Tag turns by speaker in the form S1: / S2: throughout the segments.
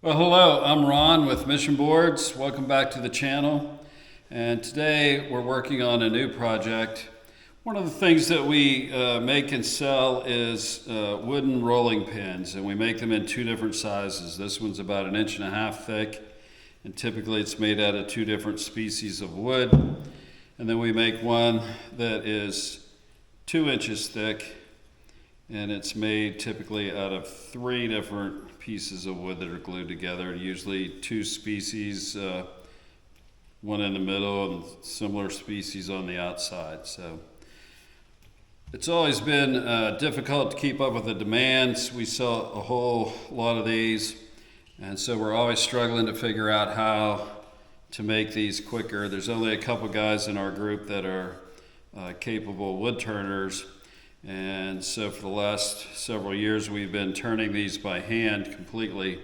S1: Well, hello, I'm Ron with Mission Boards. Welcome back to the channel. And today we're working on a new project. One of the things that we make and sell is wooden rolling pins, and we make them in two different sizes. This one's about 1.5 inches thick, and typically it's made out of two different species of wood. And then we make one that is 2 inches thick, and it's made typically out of 3 different pieces of wood that are glued together, usually 2 species, one in the middle and similar species on the outside. So it's always been difficult to keep up with the demands. We sell a whole lot of these, and so we're always struggling to figure out how to make these quicker. There's only a couple guys in our group that are capable wood turners. And so for the last several years, we've been turning these by hand completely.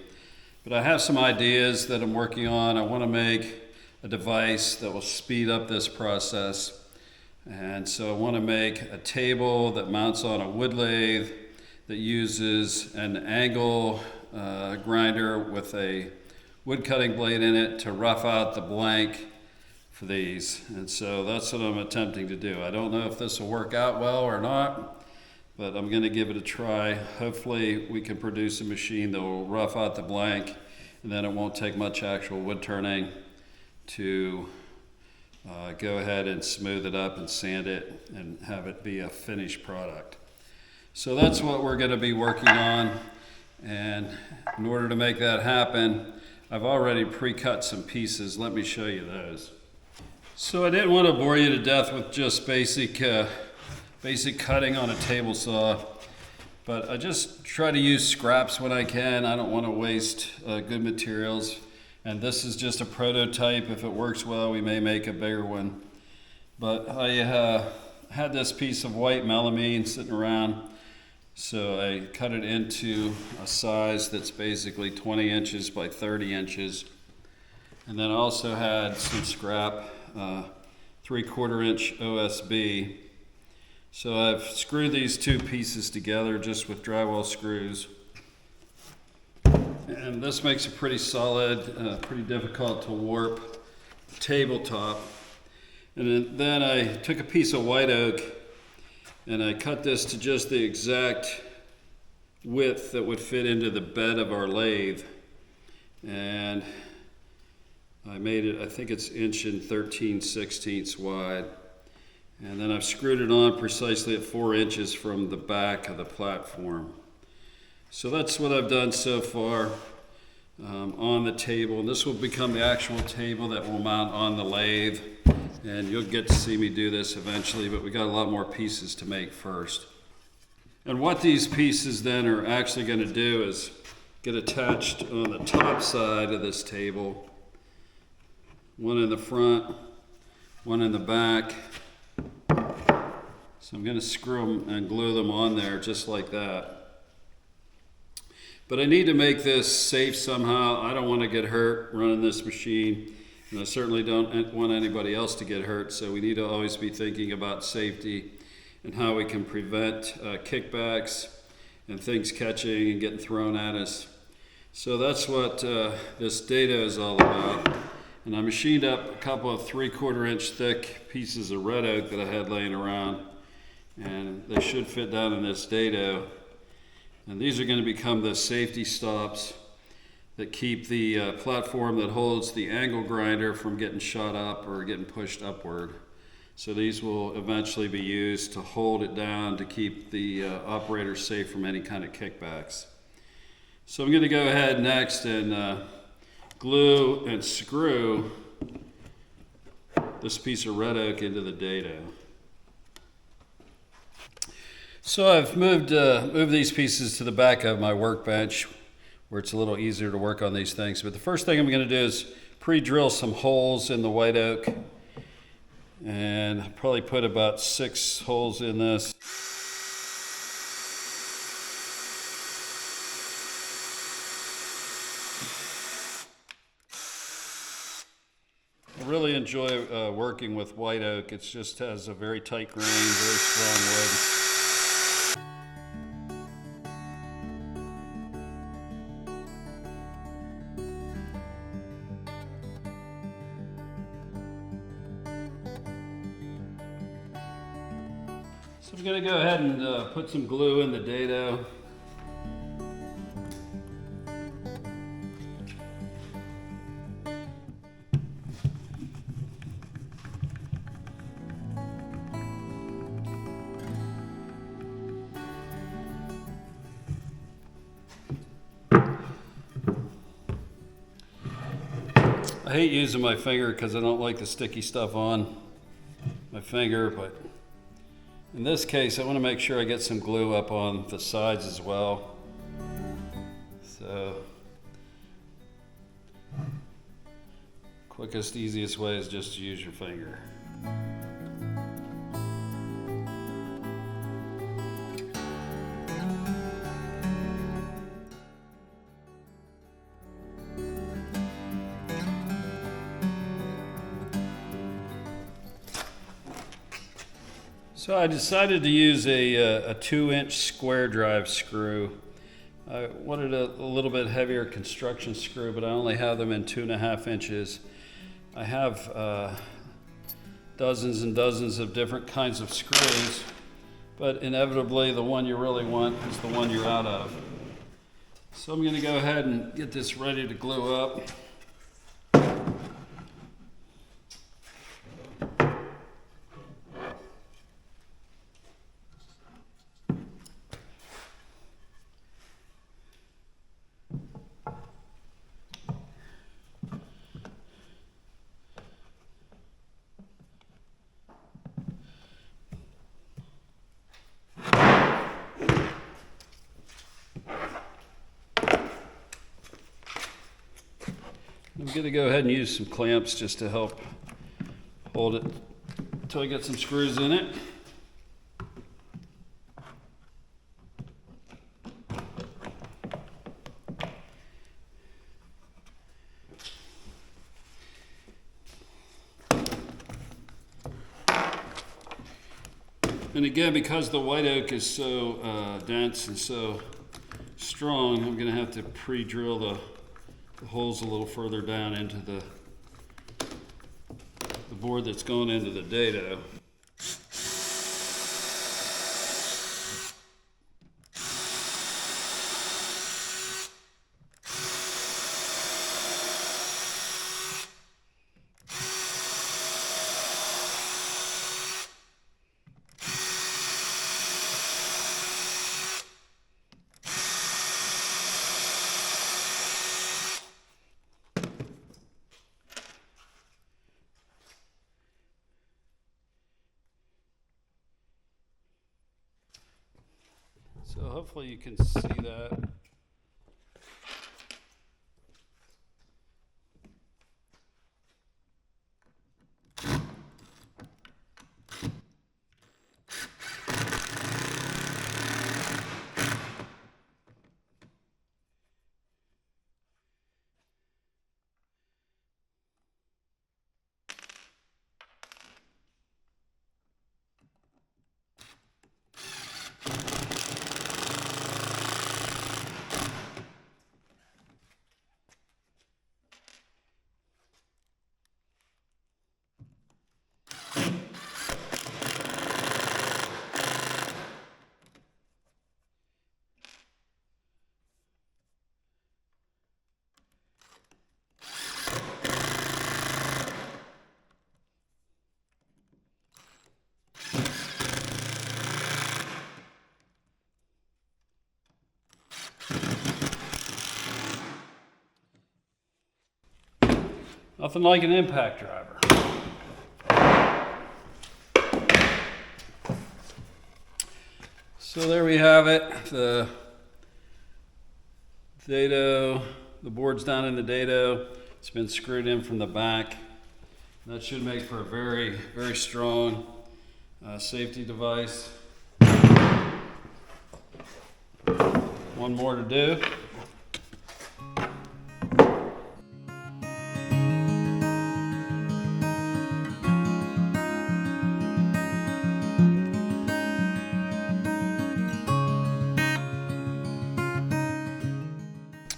S1: But I have some ideas that I'm working on. I want to make a device that will speed up this process. And so I want to make a table that mounts on a wood lathe that uses an angle grinder with a wood cutting blade in it to rough out the blank for these. And so that's what I'm attempting to do. I don't know if this will work out well or not, but I'm going to give it a try. Hopefully we can produce a machine that will rough out the blank, and then it won't take much actual wood turning to go ahead and smooth it up and sand it and have it be a finished product. So that's what we're going to be working on, and in order to make that happen, I've already pre-cut some pieces. Let me show you those. So I didn't want to bore you to death with just basic cutting on a table saw, but I just try to use scraps when I can. I don't want to waste good materials, and this is just a prototype. If it works well, we may make a bigger one. But I had this piece of white melamine sitting around, so I cut it into a size that's basically 20 inches by 30 inches. And then I also had some scrap 3/4 inch OSB. So I've screwed these two pieces together just with drywall screws. And this makes a pretty solid, pretty difficult to warp tabletop. And then I took a piece of white oak and I cut this to just the exact width that would fit into the bed of our lathe. And I made it, I think it's 1 13/16 wide. And then I've screwed it on precisely at 4 inches from the back of the platform. So that's what I've done so far on the table. And this will become the actual table that will mount on the lathe. And you'll get to see me do this eventually, but we got a lot more pieces to make first. And what these pieces then are actually going to do is get attached on the top side of this table. One in the front, one in the back. So I'm going to screw them and glue them on there just like that. But I need to make this safe somehow. I don't want to get hurt running this machine, and I certainly don't want anybody else to get hurt. So we need to always be thinking about safety and how we can prevent kickbacks and things catching and getting thrown at us. So that's what this dado is all about. And I machined up a couple of 3/4 inch thick pieces of red oak that I had laying around, and they should fit down in this dado. And these are going to become the safety stops that keep the platform that holds the angle grinder from getting shot up or getting pushed upward. So these will eventually be used to hold it down to keep the operator safe from any kind of kickbacks. So I'm going to go ahead next and glue and screw this piece of red oak into the dado. So I've moved these pieces to the back of my workbench where it's a little easier to work on these things. But the first thing I'm going to do is pre-drill some holes in the white oak, and I'll probably put about 6 holes in this. I really enjoy working with white oak. It just has a very tight grain, very strong wood. So I'm going to go ahead and put some glue in the dado. I hate using my finger because I don't like the sticky stuff on my finger, but in this case I want to make sure I get some glue up on the sides as well. So quickest, easiest way is just to use your finger. So I decided to use a 2-inch square drive screw. I wanted a little bit heavier construction screw, but I only have them in 2.5 inches. I have dozens and dozens of different kinds of screws, but inevitably the one you really want is the one you're out of. So I'm going to go ahead and get this ready to glue up. I'm going to go ahead and use some clamps just to help hold it until I get some screws in it. And again, because the white oak is so dense and so strong, I'm going to have to pre-drill the holes a little further down into the board that's going into the dado. So hopefully you can see that. Nothing like an impact driver. So there we have it. The dado, the board's down in the dado. It's been screwed in from the back. That should make for a very, very strong safety device. One more to do.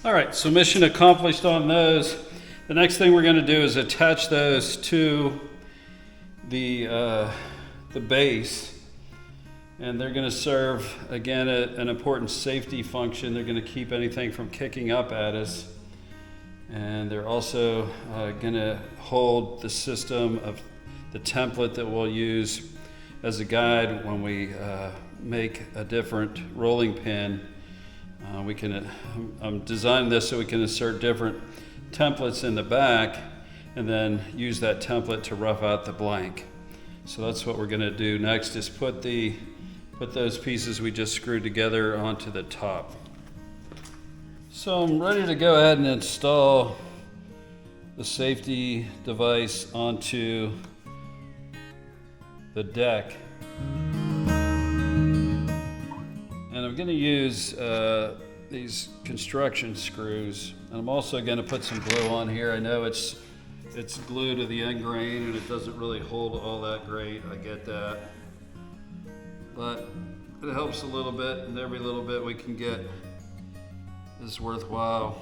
S1: All right, so mission accomplished on those. The next thing we're going to do is attach those to the base. And they're going to serve, again, an important safety function. They're going to keep anything from kicking up at us. And they're also going to hold the system of the template that we'll use as a guide when we make a different rolling pin. I'm designing this so we can insert different templates in the back and then use that template to rough out the blank. So that's what we're going to do next, is put those pieces we just screwed together onto the top. So I'm ready to go ahead and install the safety device onto the deck. And I'm going to use these construction screws, and I'm also going to put some glue on here. I know it's glued to the end grain and it doesn't really hold all that great, I get that, but it helps a little bit, and every little bit we can get is worthwhile.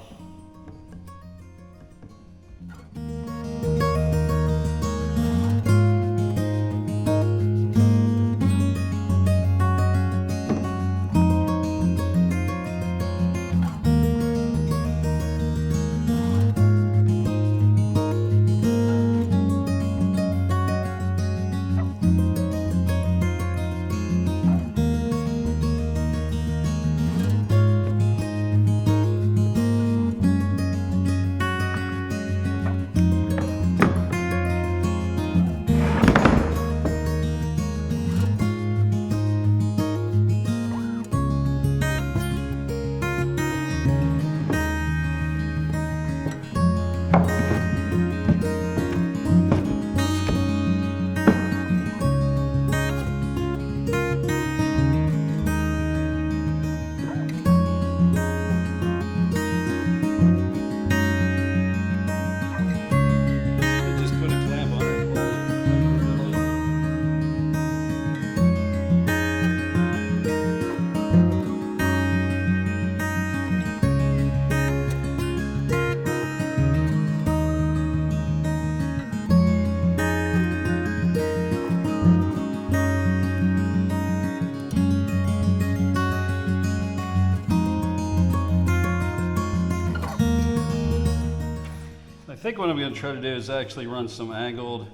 S1: I think what I'm going to try to do is actually run some angled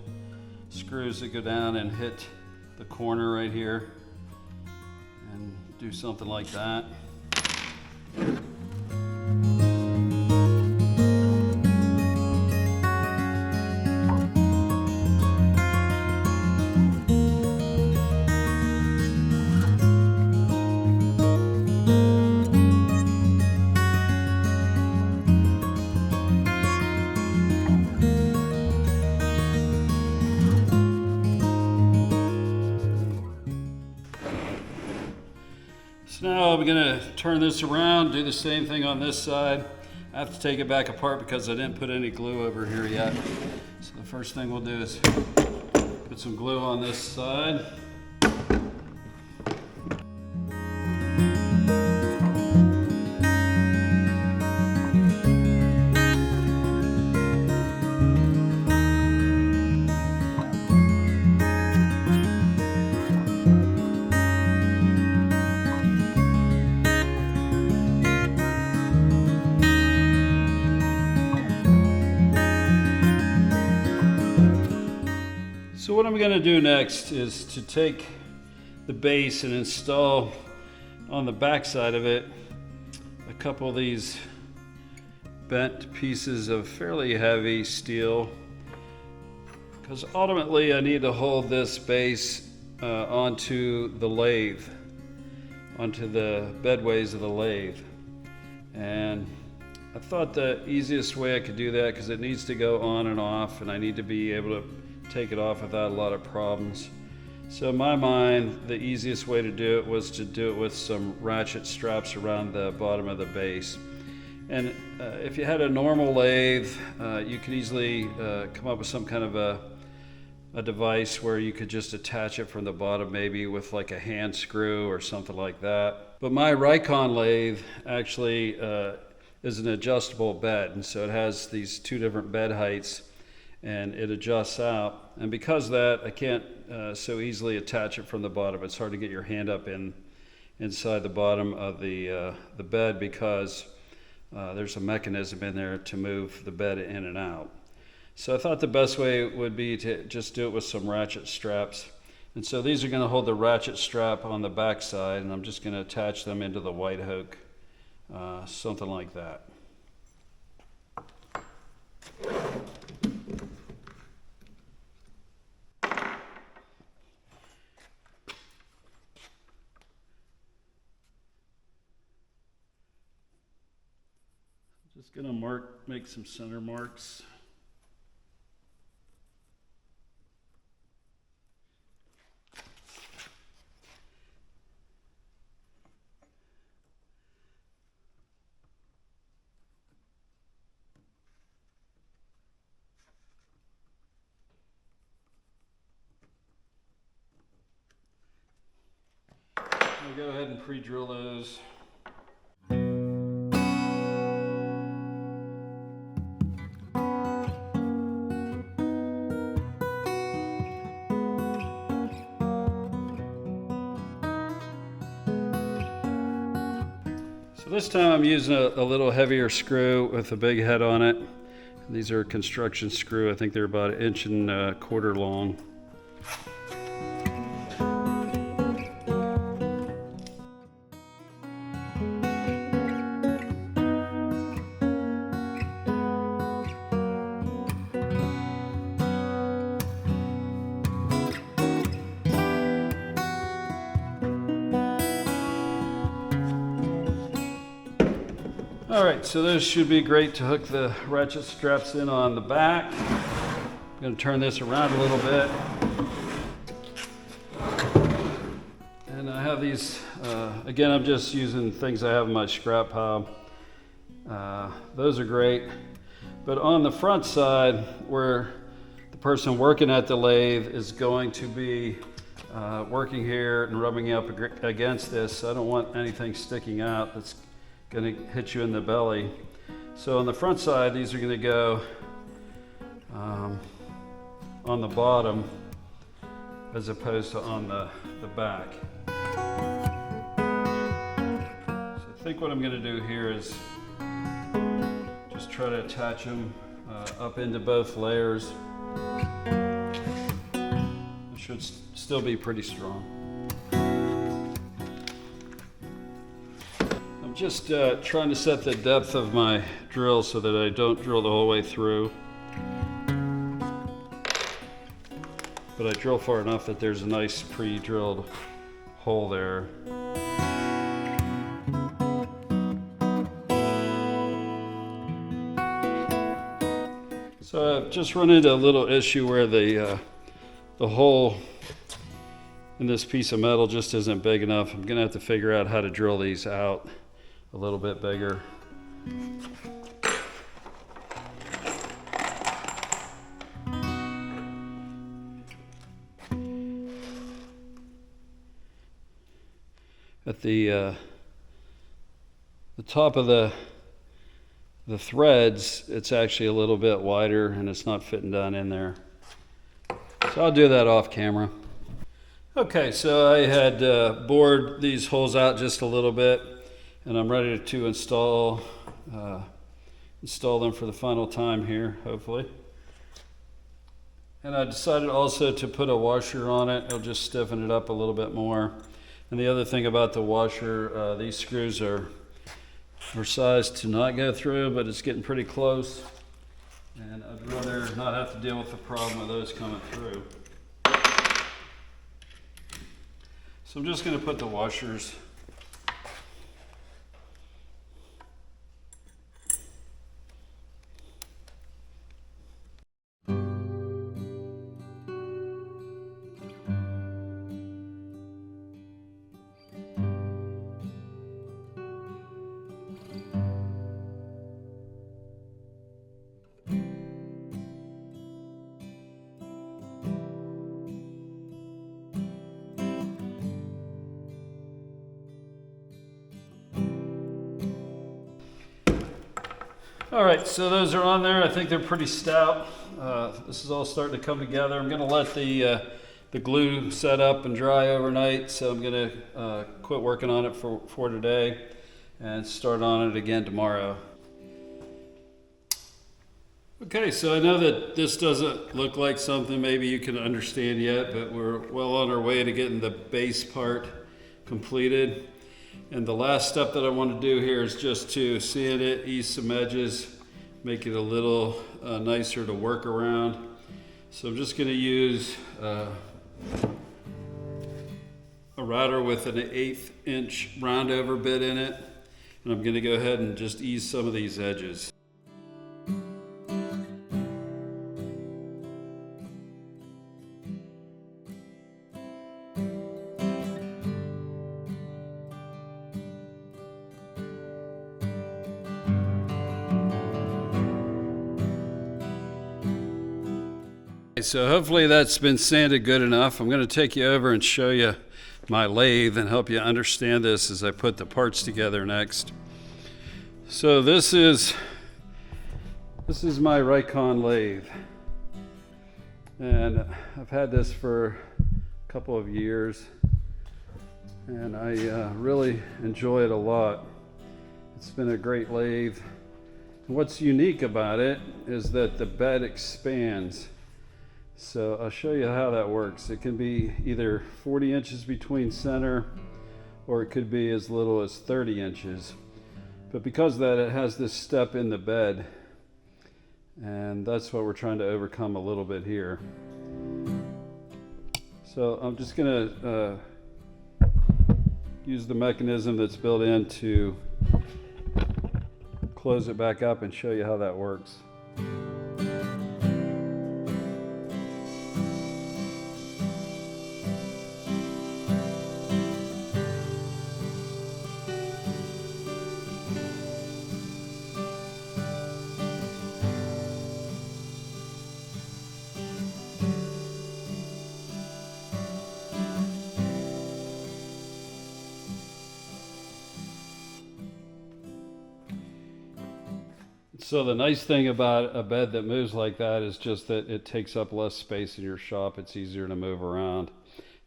S1: screws that go down and hit the corner right here, and do something like that. So now I'm going to turn this around, do the same thing on this side. I have to take it back apart because I didn't put any glue over here yet. So the first thing we'll do is put some glue on this side. So what I'm going to do next is to take the base and install on the back side of it a couple of these bent pieces of fairly heavy steel, because ultimately I need to hold this base onto the lathe, onto the bedways of the lathe. And I thought the easiest way I could do that, because it needs to go on and off and I need to be able to take it off without a lot of problems. So in my mind, the easiest way to do it was to do it with some ratchet straps around the bottom of the base. And if you had a normal lathe, you could easily come up with some kind of a device where you could just attach it from the bottom, maybe with like a hand screw or something like that. But my Rikon lathe actually is an adjustable bed, and so it has these two different bed heights. and it adjusts out. And because of that, I can't so easily attach it from the bottom. It's hard to get your hand up inside the bottom of the bed because there's a mechanism in there to move the bed in and out. So I thought the best way would be to just do it with some ratchet straps. And so these are going to hold the ratchet strap on the back side, and I'm just going to attach them into the white hook, something like that. Just going to make some center marks. I'll go ahead and pre-drill those. So this time I'm using a little heavier screw with a big head on it. These are construction screw. I think they're about 1.25 inches long. All right, so those should be great to hook the ratchet straps in on the back. I'm going to turn this around a little bit. And I have these, again, I'm just using things I have in my scrap pile. Those are great. But on the front side, where the person working at the lathe is going to be working here and rubbing up against this, I don't want anything sticking out that's going to hit you in the belly. So on the front side, these are going to go on the bottom as opposed to on the back. So I think what I'm going to do here is just try to attach them up into both layers. It should still be pretty strong. Just trying to set the depth of my drill so that I don't drill the whole way through. But I drill far enough that there's a nice pre-drilled hole there. So I've just run into a little issue where the hole in this piece of metal just isn't big enough. I'm gonna have to figure out how to drill these out a little bit bigger. At the top of the threads, it's actually a little bit wider and it's not fitting down in there. So I'll do that off camera. Okay, so I had bored these holes out just a little bit, and I'm ready to install them for the final time here, hopefully. And I decided also to put a washer on it. It'll just stiffen it up a little bit more. And the other thing about the washer, these screws are sized to not go through, but it's getting pretty close. And I'd rather not have to deal with the problem of those coming through. So I'm just going to put the washers All right, so those are on there. I think they're pretty stout. This is all starting to come together. I'm gonna let the glue set up and dry overnight, so I'm gonna quit working on it for today and start on it again tomorrow. Okay, so I know that this doesn't look like something maybe you can understand yet, but we're well on our way to getting the base part completed. And the last step that I want to do here is just to sand it, ease some edges, make it a little nicer to work around. So I'm just going to use a router with an 1/8 inch round over bit in it. And I'm going to go ahead and just ease some of these edges. So hopefully that's been sanded good enough. I'm going to take you over and show you my lathe and help you understand this as I put the parts together next. So this is my Rikon lathe, and I've had this for a couple of years, and I really enjoy it a lot. It's been a great lathe. What's unique about it is that the bed expands. So I'll show you how that works. It can be either 40 inches between center, or it could be as little as 30 inches. But because of that, it has this step in the bed, and that's what we're trying to overcome a little bit here. So I'm just gonna use the mechanism that's built in to close it back up and show you how that works. So the nice thing about a bed that moves like that is just that it takes up less space in your shop. It's easier to move around.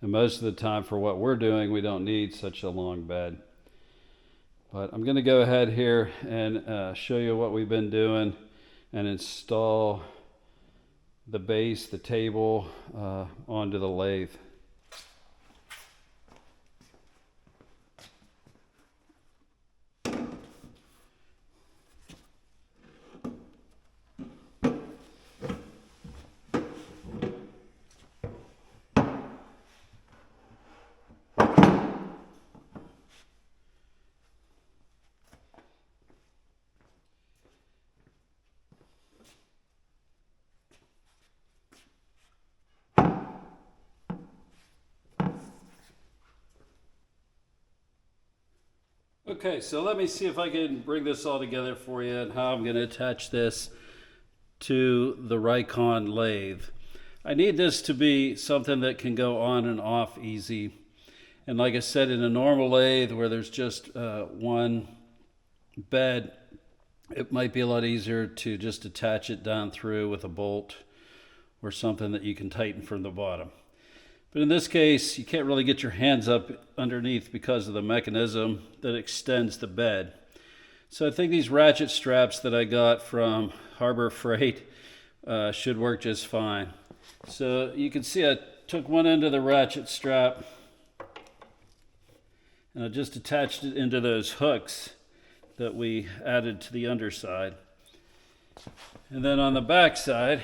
S1: And most of the time for what we're doing, we don't need such a long bed. But I'm going to go ahead here and show you what we've been doing and install the base, the table, onto the lathe. Okay, so let me see if I can bring this all together for you and how I'm going to attach this to the Rikon lathe. I need this to be something that can go on and off easy. And like I said, in a normal lathe where there's just one bed, it might be a lot easier to just attach it down through with a bolt or something that you can tighten from the bottom. But in this case, you can't really get your hands up underneath because of the mechanism that extends the bed. So I think these ratchet straps that I got from Harbor Freight should work just fine. So you can see I took one end of the ratchet strap and I just attached it into those hooks that we added to the underside. And then on the back side,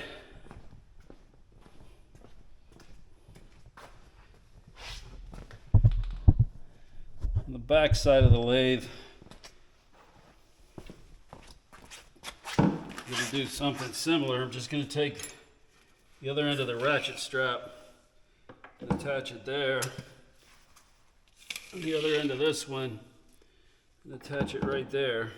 S1: on the back side of the lathe, I'm going to do something similar. I'm just going to take the other end of the ratchet strap and attach it there, and the other end of this one and attach it right there.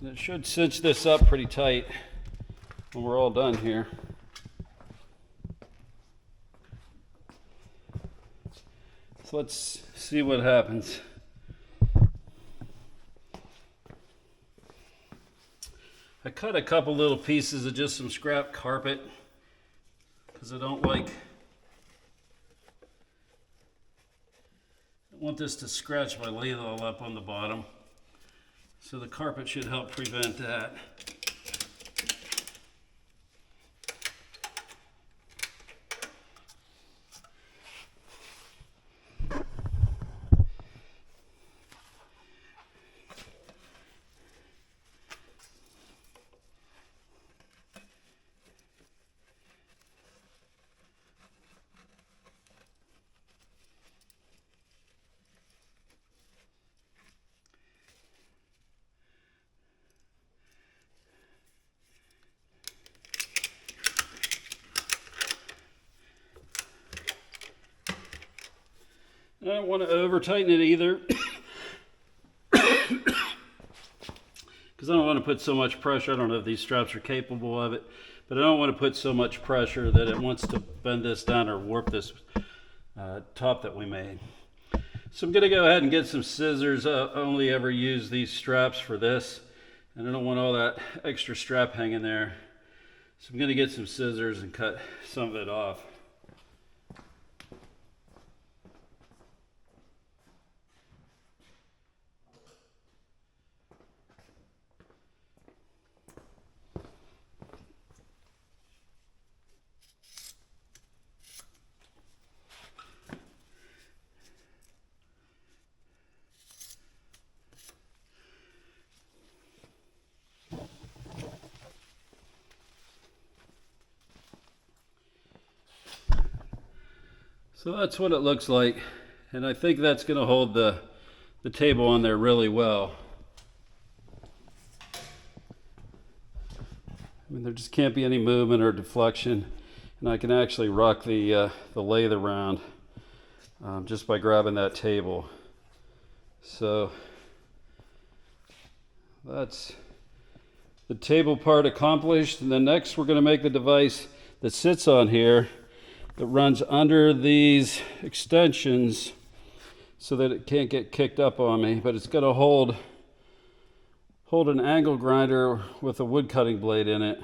S1: And it should cinch this up pretty tight when we're all done here. So let's see what happens. I cut a couple little pieces of just some scrap carpet because I don't want this to scratch my lathe all up on the bottom. So the carpet should help prevent that. I don't want to over tighten it either because I don't want to put so much pressure. I don't know if these straps are capable of it, but I don't want to put so much pressure that it wants to bend this down or warp this top that we made. So I'm going to go ahead and get some scissors. I only ever use these straps for this, and I don't want all that extra strap hanging there. So I'm going to get some scissors and cut some of it off. So that's what it looks like, and I think that's going to hold the table on there really well. I mean, there just can't be any movement or deflection, and I can actually rock the lathe around just by grabbing that table. So that's the table part accomplished, and then next we're going to make the device that sits on here that runs under these extensions so that it can't get kicked up on me, but it's going to hold an angle grinder with a wood cutting blade in it,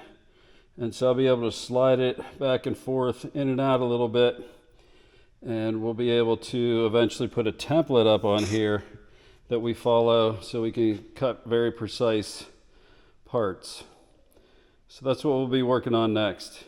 S1: and so I'll be able to slide it back and forth in and out a little bit, and we'll be able to eventually put a template up on here that we follow so we can cut very precise parts. So that's what we'll be working on next.